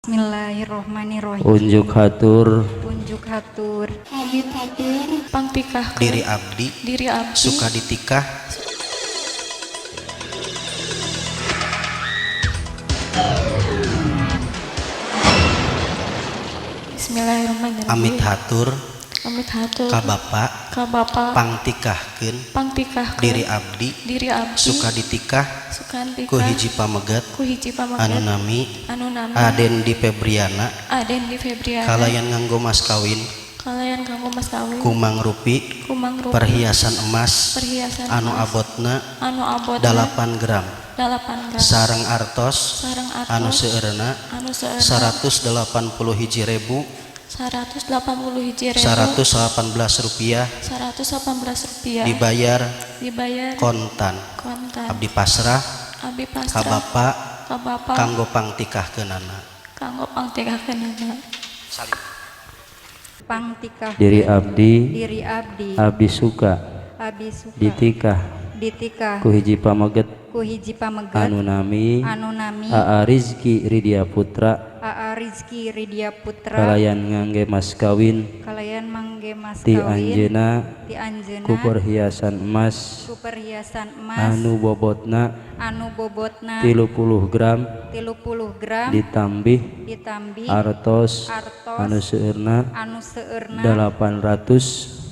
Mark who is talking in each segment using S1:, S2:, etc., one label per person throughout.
S1: Bismillahirrohmanirrohim.
S2: Unjuk hatur
S1: Unjuk hatur
S3: Abdi hatur
S1: pangtikah
S4: diri abdi suka ditikah
S1: Bismillahirrohmanirrohim.
S4: amit hatur
S1: Amit hatur
S4: ka Bapa
S1: Bapa
S4: pangtikahkeun
S1: pangtikah
S4: diri abdi suka ditikah
S1: sukan
S4: ku hiji pamegat
S1: ku hiji
S4: anu
S1: pamagat
S4: nami
S1: anu nami
S4: Aden di Febriana
S1: Aden di Febriana
S4: kalayan nganggo mas kawin
S1: kalayan kanggo mas kawin
S4: ku mangrupi
S1: kumangrupi
S4: perhiasan emas
S1: perhiasan
S4: anu
S1: emas,
S4: abotna
S1: anu abot
S4: 8 gram
S1: 8 gram
S4: sareng artos
S1: sareng atos
S4: anu seueurna
S1: anu seueurna
S4: 180
S1: 180
S4: rupiah
S1: 118 rupiah
S4: dibayar
S1: kontan
S4: abdi pasrah
S1: abdi
S4: ka
S1: pasrah
S4: Bapa
S1: ka Bapa
S4: kanggo pangtikahkeunana
S1: kanggo pangtikahkeunana pangtikah
S2: diri abdi
S1: abdi
S2: suka ditikah ku hiji pamegat anu nami Aa Rizki Ridya Putra kalayan ngangge mas kawin ti anjeunna ku perhiasan emas anu bobotna 30 gram ditambih artos anu seueurna 800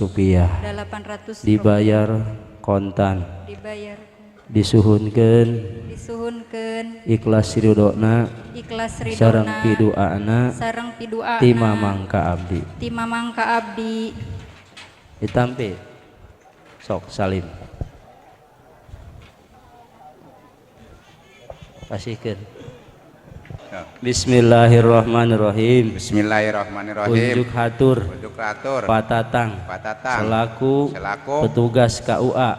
S2: rupiah dibayar kontan disuhunkeun ikhlas ridona sareng piduana ti mamangka abdi ditampi sok salim pasihkeun. Bismillahirrahmanirrahim. Unjuk hatur patatang selaku petugas KUA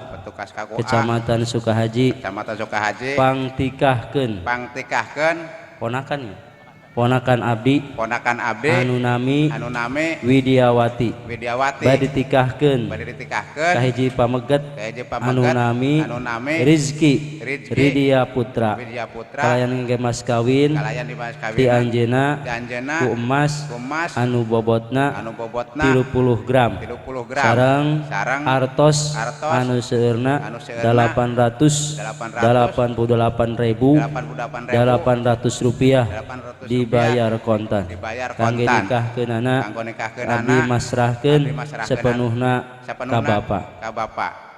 S2: Kecamatan Sukahaji pangtikahkeun ponakan abdi anu nami Widiawati bade ditikahkeun ka hiji pamegat anu nami Rizki Ridya Putra kalayan ngangge mas kawin ti anjeunna ku emas anu bobotna 30 gram sareng artos anu seueurna 888 rupiah dibayar kontan kangge nikahkeunana abdi masrahkeun sepenuhna ka Bapa